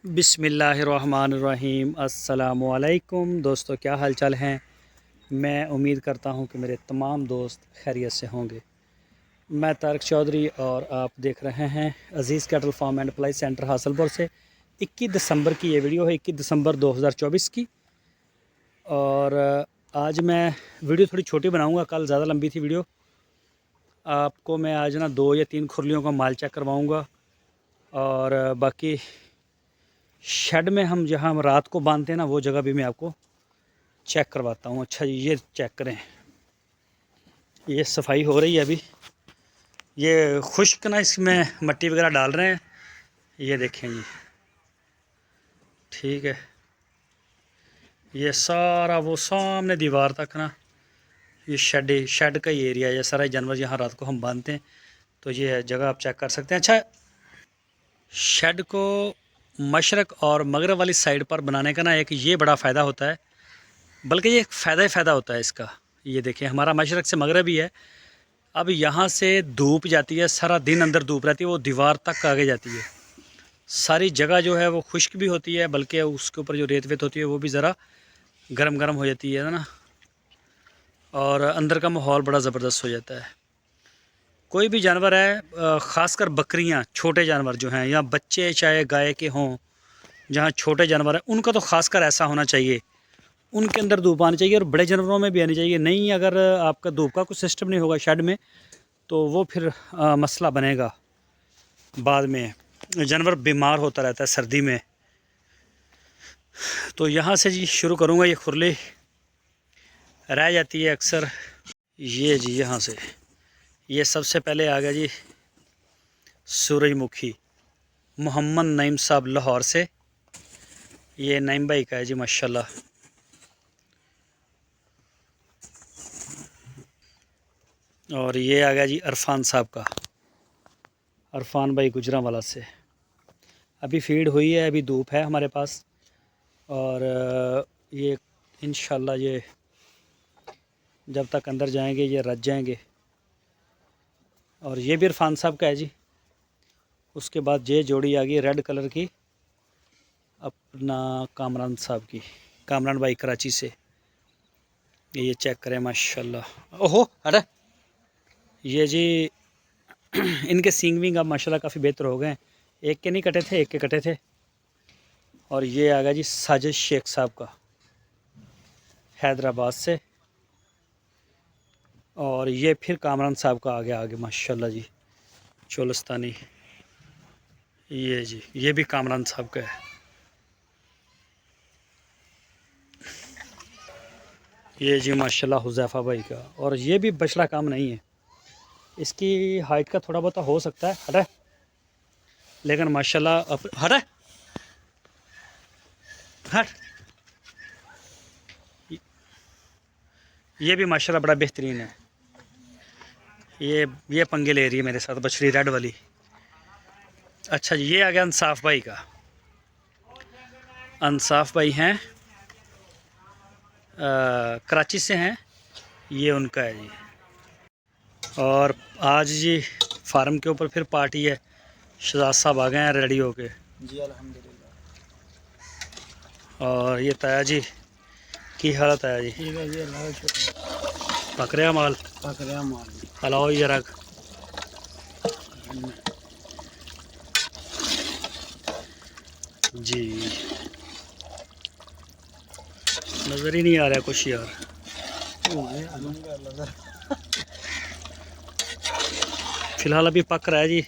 बिस्मिल्लाहिर्रहमानिर्रहीम। अस्सलामुअलैकुम दोस्तों, क्या हाल चाल हैं। मैं उम्मीद करता हूं कि मेरे तमाम दोस्त खैरियत से होंगे। मैं तारिक चौधरी और आप देख रहे हैं Aziz cattle farm and apply centre Hasalpur से। 21 दिसंबर की ये वीडियो है, 21 दिसंबर 2024 की। और आज मैं वीडियो थोड़ी छोटी बनाऊंगा, कल ज़्यादा लंबी थी वीडियो। आपको मैं आज ना 2 या 3 खुरलियों का माल चेक करवाऊँगा और बाकी शेड में हम जहाँ हम रात को बांधते हैं ना, वो जगह भी मैं आपको चेक करवाता हूँ। अच्छा जी, ये चेक करें, ये सफाई हो रही है अभी। ये खुश्क ना, इसमें मिट्टी वगैरह डाल रहे हैं। ये देखें जी, ठीक है। ये सारा वो सामने दीवार तक ना, ये शेड का ही एरिया है। ये सारा जानवर यहाँ रात को हम बांधते हैं, तो ये जगह आप चेक कर सकते हैं। अच्छा, शेड को मशरक़ और मगरब वाली साइड पर बनाने का ना एक ये बड़ा फ़ायदा होता है, बल्कि ये फ़ायदा ही फ़ायदा होता है इसका। ये देखिए, हमारा मशरक़ से मगरब ही है। अब यहाँ से धूप जाती है, सारा दिन अंदर धूप रहती है, वो दीवार तक आगे जाती है। सारी जगह जो है वो खुश्क भी होती है, बल्कि उसके ऊपर जो रेत वेत होती है वो भी ज़रा गर्म गर्म हो जाती है ना, और अंदर का माहौल बड़ा ज़बरदस्त हो जाता है। कोई भी जानवर है, ख़ासकर बकरियाँ, छोटे जानवर जो हैं, या बच्चे चाहे गाय के हों, जहाँ छोटे जानवर हैं उनका तो ख़ासकर ऐसा होना चाहिए, उनके अंदर धूप आनी चाहिए। और बड़े जानवरों में भी आनी चाहिए। नहीं, अगर आपका धूप का कुछ सिस्टम नहीं होगा शेड में, तो वो फिर मसला बनेगा। बाद में जानवर बीमार होता रहता है सर्दी में। तो यहाँ से जी शुरू करूँगा। ये खुरली रह जाती है अक्सर। ये जी यहाँ से, ये सबसे पहले आ गया जी सूरजमुखी, मोहम्मद नईम साहब लाहौर से। ये नईम भाई का है जी, माशाल्लाह। और ये आ गया जी अरफान साहब का, अरफान भाई गुजरांवाला से। अभी फीड हुई है, अभी धूप है हमारे पास, और ये इंशाल्लाह ये जब तक अंदर जाएंगे ये रच जाएंगे। और ये भी इरफान साहब का है जी। उसके बाद ये जोड़ी आ गई रेड कलर की, अपना कामरान साहब की, कामरान भाई कराची से। ये चेक करें माशाल्लाह। ओहो, अरे ये जी इनके सींग विंग अब माशाल्लाह काफ़ी बेहतर हो गए हैं। एक के नहीं कटे थे, एक के कटे थे। और ये आ गया जी साजिद शेख साहब का, हैदराबाद से। और ये फिर कामरान साहब का आ गया आगे, माशाल्लाह जी, चोलस्तानी। ये जी, ये भी कामरान साहब का है। ये जी माशाल्लाह हुज़ैफ़ा भाई का। और ये भी बछड़ा काम नहीं है, इसकी हाइट का थोड़ा बहुत हो सकता है, हटे, लेकिन माशाल्लाह हटे, हट। ये भी माशाल्लाह बड़ा बेहतरीन है। ये पंगे ले रही है मेरे साथ, बछड़ी रेड वाली। अच्छा जी, ये आ गया इंसाफ भाई का। इंसाफ भाई हैं, कराची से हैं। ये उनका है जी। और आज जी फार्म के ऊपर फिर पार्टी है। शहजाद साहब आ गए हैं रेडी होके जी, अल्हम्दुलिल्लाह। और ये ताया जी की हालत है जी, ठीक है जी, अल्लाह का शुक्र। पक रहा माल, पक रहा माल हलाओ ये रख जी। नज़र ही नहीं आ रहा कुछ यार। फिलहाल अभी पक रहा है जी।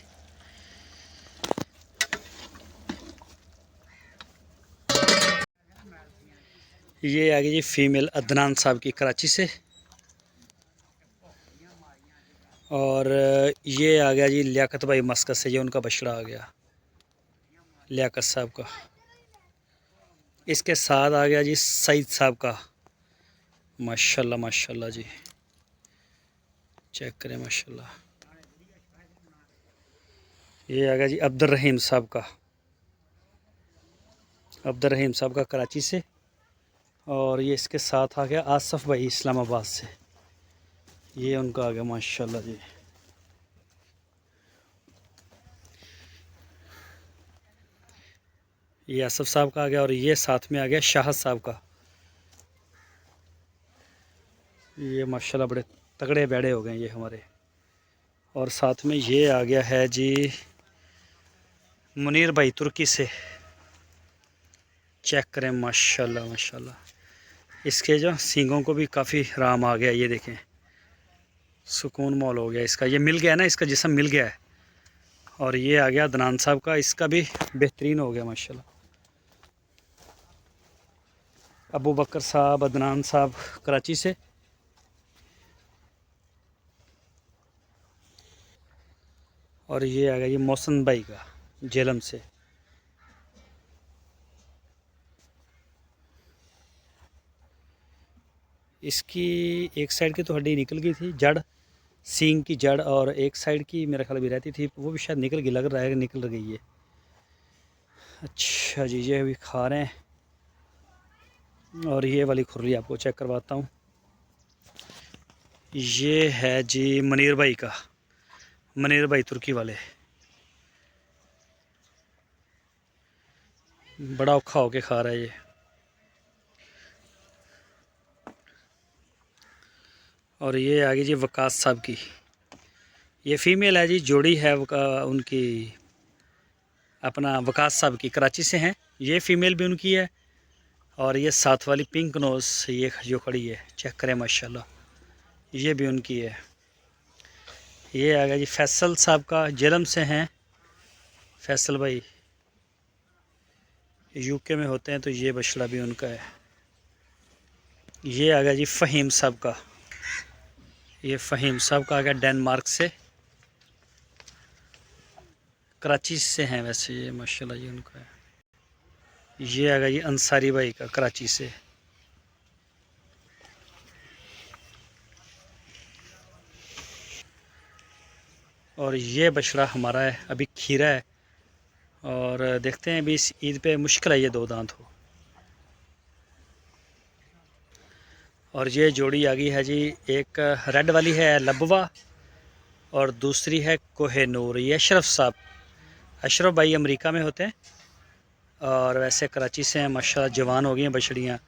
ये आ गई जी फीमेल अदनान साहब की, कराची से। और ये आ गया जी लियाकत भाई मस्कत से, ये उनका बछड़ा आ गया लियाकत साहब का। इसके साथ आ गया जी सईद साहब का, माशाल्लाह माशाल्लाह जी, चेक करें माशाल्लाह। ये आ गया जी अब्दुल रहीम साहब का, अब्दुल रहीम साहब का कराची से। और ये इसके साथ आ गया आसफ़ भाई इस्लामाबाद से। ये उनका आ गया माशाल्लाह जी। ये असफ साहब का आ गया और ये साथ में आ गया शाहद साहब का। ये माशाल्लाह बड़े तगड़े बैड़े हो गए ये हमारे। और साथ में ये आ गया है जी मुनीर भाई तुर्की से। चेक करें माशाल्लाह माशाल्लाह। इसके जो सींगों को भी काफ़ी आराम आ गया, ये देखें सुकून मौल हो गया इसका। ये मिल गया ना, इसका जिस्म मिल गया है। और ये आ गया अदनान साहब का, इसका भी बेहतरीन हो गया माशाल्लाह। अबू बकर साहब, अदनान साहब कराची से। और ये आ गया ये मौसन भाई का जेलम से। इसकी एक साइड की तो हड्डी निकल गई थी, जड़ सींग की जड़, और एक साइड की मेरा ख्याल भी रहती थी, वो भी शायद निकल गई, लग रहा है कि निकल गई है। अच्छा जी, ये अभी खा रहे हैं। और ये वाली खुर्री आपको चेक करवाता हूँ। ये है जी मनीर भाई का, मनीर भाई तुर्की वाले। बड़ा औखा होके खा रहा है ये। और ये आ गई जी वकास साहब की, ये फ़ीमेल है जी, जोड़ी है उनकी अपना वकास साहब की, कराची से हैं। ये फ़ीमेल भी उनकी है। और ये साथ वाली पिंक नोज़ ये जो खड़ी है, चेक करें माशाल्लाह, ये भी उनकी है। ये आ गया जी फैसल साहब का, जेलम से हैं फैसल भाई, यूके में होते हैं, तो ये बछड़ा भी उनका है। ये आ गया जी फ़हीम साहब का, ये फ़हीम साहब का आ गया डेनमार्क से, कराची से हैं वैसे ये माशाल्लाह, ये उनका है। ये आ गया जी अंसारी भाई का, कराची से। और ये बछड़ा हमारा है, अभी खीरा है। और देखते हैं अभी इस ईद पे मुश्किल है ये 2 दांत हो। और ये जोड़ी आ गई है जी, एक रेड वाली है लबवा और दूसरी है कोहेनूर। ये अशरफ साहब, अशरफ भाई अमेरिका में होते हैं और वैसे कराची से हैं माशाल्लाह, जवान हो गई हैं बछड़ियाँ।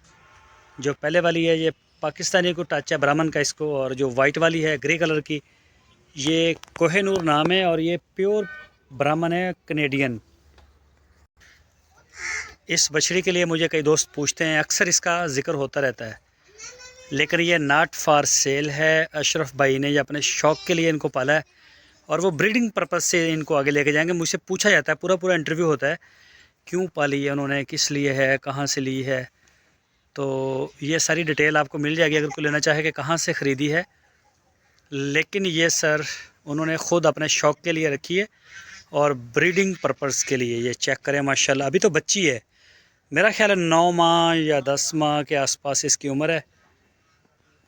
जो पहले वाली है ये पाकिस्तानी को टच है, ब्राह्मण का इसको। और जो वाइट वाली है ग्रे कलर की, ये कोहेनूर नाम है और ये प्योर ब्राह्मण है, कनेडियन। इस बछड़ी के लिए मुझे कई दोस्त पूछते हैं, अक्सर इसका ज़िक्र होता रहता है, लेकिन ये नॉट फॉर सेल है। अशरफ भाई ने ये अपने शौक़ के लिए इनको पाला है और वो ब्रीडिंग पर्पज़ से इनको आगे लेके जाएंगे। मुझसे पूछा जाता है, पूरा पूरा इंटरव्यू होता है, क्यों पाली है उन्होंने, किस लिए है, कहाँ से ली है। तो ये सारी डिटेल आपको मिल जाएगी अगर कोई लेना चाहे कि कहाँ से ख़रीदी है। लेकिन ये सर उन्होंने ख़ुद अपने शौक़ के लिए रखी है और ब्रीडिंग पर्पज़ के लिए। ये चेक करें माशाल्लाह, अभी तो बच्ची है, मेरा ख्याल है 9 माह या 10 माह के आसपास इसकी उम्र है।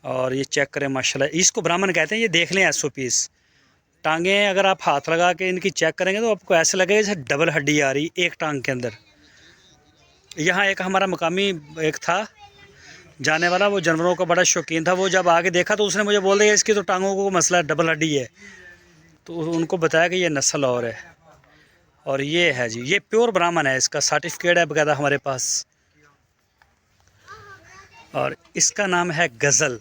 और ये चेक करें माशाल्लाह, इसको ब्राह्मण कहते हैं। ये देख लें एसओ पीस, टांगें अगर आप हाथ लगा के इनकी चेक करेंगे तो आपको ऐसे लगेगा जैसे डबल हड्डी आ रही एक टांग के अंदर। यहाँ एक हमारा मकामी एक था जाने वाला, वो जानवरों का बड़ा शौकीन था। वो जब आके देखा तो उसने मुझे बोल दिया इसकी तो टांगों को मसला है, डबल हड्डी है। तो उनको बताया कि ये नस्ल और है। और ये है जी, ये प्योर ब्राह्मण है, इसका सर्टिफिकेट है बकायदा हमारे पास। और इसका नाम है गज़ल,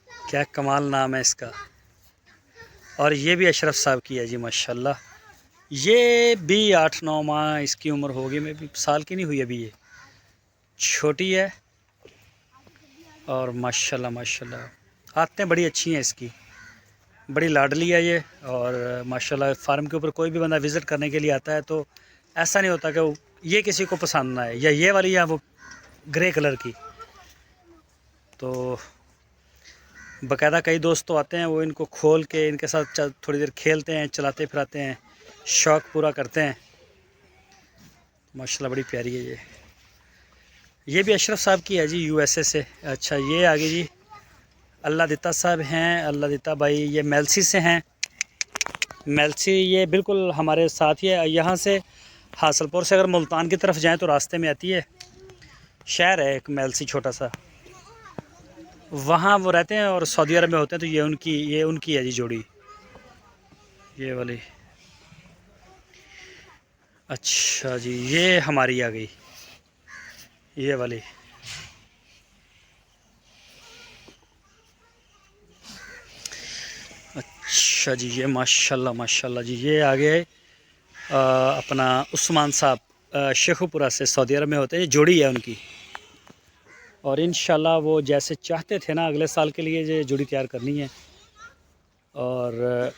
क्या कमाल नाम है इसका। और ये भी अशरफ साहब की है जी माशाल्लाह। ये भी 8-9 माह इसकी उम्र होगी, मैं भी साल की नहीं हुई अभी, ये छोटी है। और माशाल्लाह माशाल्लाह आदतें बड़ी अच्छी हैं इसकी, बड़ी लाडली है ये। और माशाल्लाह फार्म के ऊपर कोई भी बंदा विज़िट करने के लिए आता है तो ऐसा नहीं होता कि ये किसी को पसंद ना आए, या ये वाली या वो ग्रे कलर की। तो बाकायदा कई दोस्त तो आते हैं, वो इनको खोल के इनके साथ थोड़ी देर खेलते हैं, चलाते फिराते हैं, शौक़ पूरा करते हैं। माशाल्लाह बड़ी प्यारी है ये भी अशरफ साहब की है जी, यूएसए से। अच्छा, ये आगे जी अल्लाह दिता साहब हैं, अल्लाह दिता भाई, ये मेलसी से हैं। मेलसी ये बिल्कुल हमारे साथ ही है, यहाँ से हासलपुर से अगर मुल्तान की तरफ जाएँ तो रास्ते में आती है, शहर है एक मेलसी छोटा सा, वहाँ वो रहते हैं और सऊदी अरब में होते हैं। तो ये उनकी है जी जोड़ी, ये वाली। अच्छा जी, ये हमारी आ गई, ये वाली। अच्छा जी, ये माशाल्लाह माशाल्लाह जी, ये आ गए अपना उस्मान साहब शेखुपुरा से, सऊदी अरब में होते हैं। ये जोड़ी है उनकी, और इंशाल्लाह वो जैसे चाहते थे ना, अगले साल के लिए ये जोड़ी तैयार करनी है। और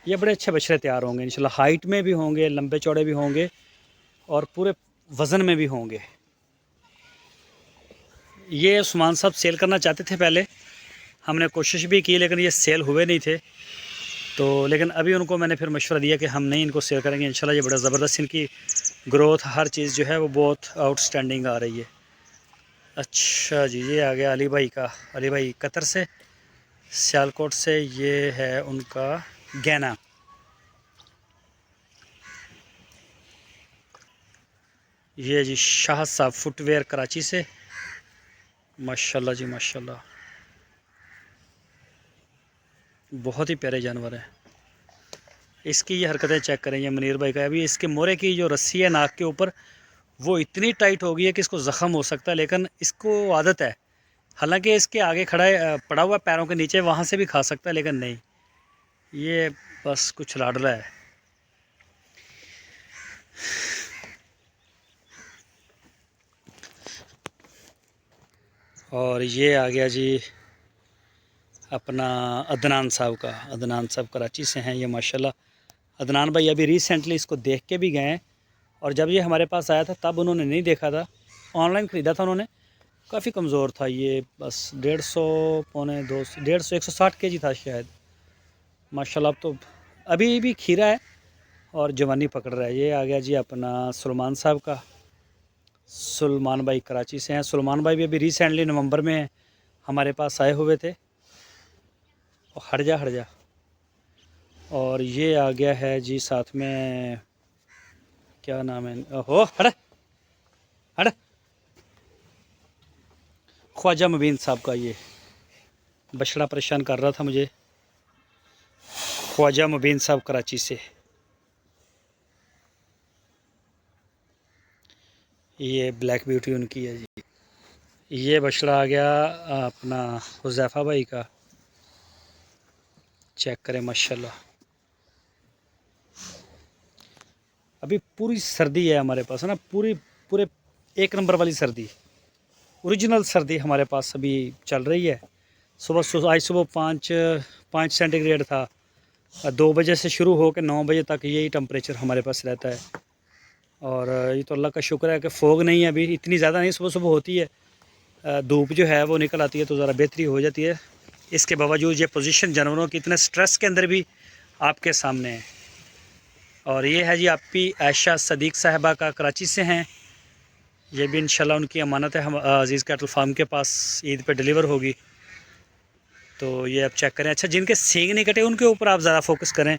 ये बड़े अच्छे बछड़े तैयार होंगे इंशाल्लाह, हाइट में भी होंगे, लंबे चौड़े भी होंगे, और पूरे वज़न में भी होंगे। ये उस्मान साहब सेल करना चाहते थे पहले, हमने कोशिश भी की, लेकिन ये सेल हुए नहीं थे। तो लेकिन अभी उनको मैंने फिर मशवरा दिया कि हम नहीं इनको सेल करेंगे इंशाल्लाह। ये बड़ा ज़बरदस्त, इनकी ग्रोथ हर चीज़ जो है वो बहुत आउटस्टैंडिंग आ रही है। अच्छा जी, ये आ गया अली भाई का, अली भाई कतर से, सियालकोट से। ये है उनका गैना। ये जी शाह साहब फुटवेयर कराची से, माशाल्लाह जी माशाल्लाह, बहुत ही प्यारे जानवर हैं। इसकी ये हरकतें चेक करें, ये मुनीर भाई का। अभी इसके मोरे की जो रस्सी है नाक के ऊपर, वो इतनी टाइट हो गई है कि इसको ज़ख़म हो सकता है, लेकिन इसको आदत है। हालांकि इसके आगे खड़ा है, पड़ा हुआ पैरों के नीचे, वहाँ से भी खा सकता है, लेकिन नहीं, ये बस कुछ लाडला है। और ये आ गया जी अपना अदनान साहब का। अदनान साहब कराची से हैं ये माशाल्लाह। अदनान भाई अभी रिसेंटली इसको देख के भी गए हैं, और जब ये हमारे पास आया था तब उन्होंने नहीं देखा था, ऑनलाइन ख़रीदा था उन्होंने। काफ़ी कमज़ोर था ये, बस 150 पौने 200, 150 160 केजी था शायद। माशाल्लाह अब तो अभी भी खीरा है और जवानी पकड़ रहा है। ये आ गया जी अपना सुलेमान साहब का। सुलेमान भाई कराची से हैं। सुलेमान भाई भी अभी रिसेंटली नवंबर में हमारे पास आए हुए थे। और हट जा हट जा। और ये आ गया है जी साथ में, क्या नाम है, ओहो हट हट, ख्वाजा मुबीन साहब का। ये बछड़ा परेशान कर रहा था मुझे। ख्वाजा मुबीन साहब कराची से। ये ब्लैक ब्यूटी उनकी है जी। ये बछड़ा आ गया अपना हुज़ैफ़ा भाई का, चेक करें माशाल्लाह। अभी पूरी सर्दी है हमारे पास, है ना, पूरी पूरे एक नंबर वाली सर्दी, ओरिजिनल सर्दी हमारे पास अभी चल रही है। आज सुबह 5 सेंटीग्रेड था, 2 बजे से शुरू हो के 9 बजे तक यही टेम्परेचर हमारे पास रहता है। और ये तो अल्लाह का शुक्र है कि फ़ोग नहीं है अभी, इतनी ज़्यादा नहीं, सुबह सुबह होती है, धूप जो है वो निकल आती है तो ज़रा बेहतरी हो जाती है। इसके बावजूद ये पोजीशन जानवरों की इतने स्ट्रेस के अंदर भी आपके सामने है। और ये है जी आपकी आयशा सदीक साहिबा का, कराची से हैं। ये भी इंशाल्लाह उनकी अमानत है, हम अज़ीज़ कैटल फार्म के पास ईद पे डिलीवर होगी। तो ये आप चेक करें। अच्छा, जिनके सींग नहीं कटे उनके ऊपर आप ज़्यादा फोकस करें।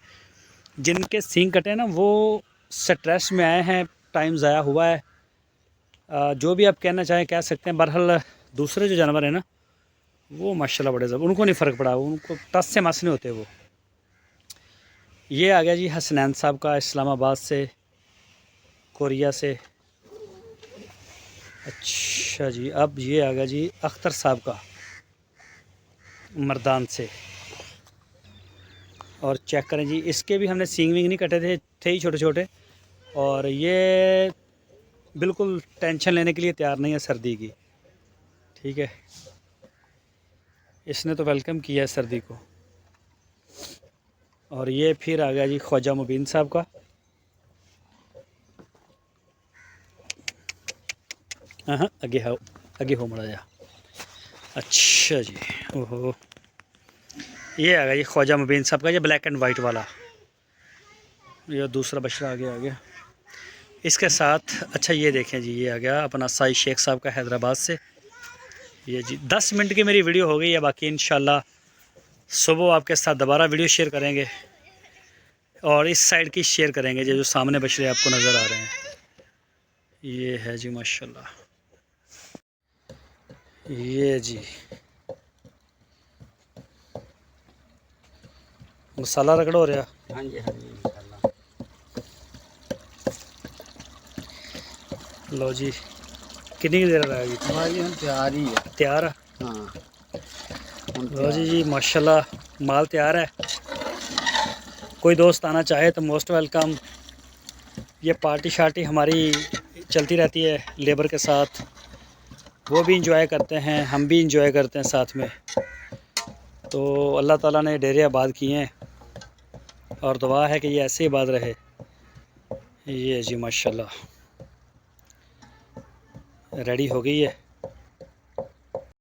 जिनके सींग कटे ना वो स्ट्रेस में आए हैं, टाइम ज़ाया हुआ है, जो भी आप कहना चाहें कह सकते हैं। बहरहाल दूसरे जो जानवर हैं ना वो माशाल्लाह बड़े ज़बरदस्त, उनको नहीं फ़र्क पड़ा, उनको टस से मस नहीं होते वो। ये आ गया जी हसनैन साहब का, इस्लामाबाद से, कोरिया से। अच्छा जी, अब ये आ गया जी अख्तर साहब का, मर्दान से। और चेक करें जी, इसके भी हमने सींग विंग नहीं कटे थे ही छोटे छोटे। और ये बिल्कुल टेंशन लेने के लिए तैयार नहीं है सर्दी की, ठीक है, इसने तो वेलकम किया है सर्दी को। और ये फिर आ गया जी ख्वाजा मुबीन साहब का। हाँ आगे हो मड़ा जा। अच्छा जी, ओहो, ये आ गया जी ख्वाजा मुबीन साहब का, ये ब्लैक एंड वाइट वाला। ये दूसरा बछड़ा आ गया इसके साथ। अच्छा ये देखें जी, ये आ गया अपना साई शेख साहब का, हैदराबाद से। ये जी 10 मिनट की मेरी वीडियो हो गई है, बाकी इंशाल्लाह सुबह आपके साथ दोबारा वीडियो शेयर करेंगे, और इस साइड की शेयर करेंगे जो सामने बछड़े आपको नज़र आ रहे हैं। ये है जी माशाल्लाह। ये जी मसाला रगड़ हो रहा। हाँ जी इंशाल्लाह। लो जी, कितनी देर रहेगी? हमारी हम तैयार ही है। तैयार है? हाँ लो जी माशाल्लाह माल तैयार है। कोई दोस्त आना चाहे तो मोस्ट वेलकम। ये पार्टी शार्टी हमारी चलती रहती है लेबर के साथ, वो भी इंजॉय करते हैं, हम भी इंजॉय करते हैं साथ में। तो अल्लाह ताला ने डेरे आबाद किए हैं और दुआ है कि ये ऐसे ही आबाद रहे। ये जी माशाल्लाह रेडी हो गई है।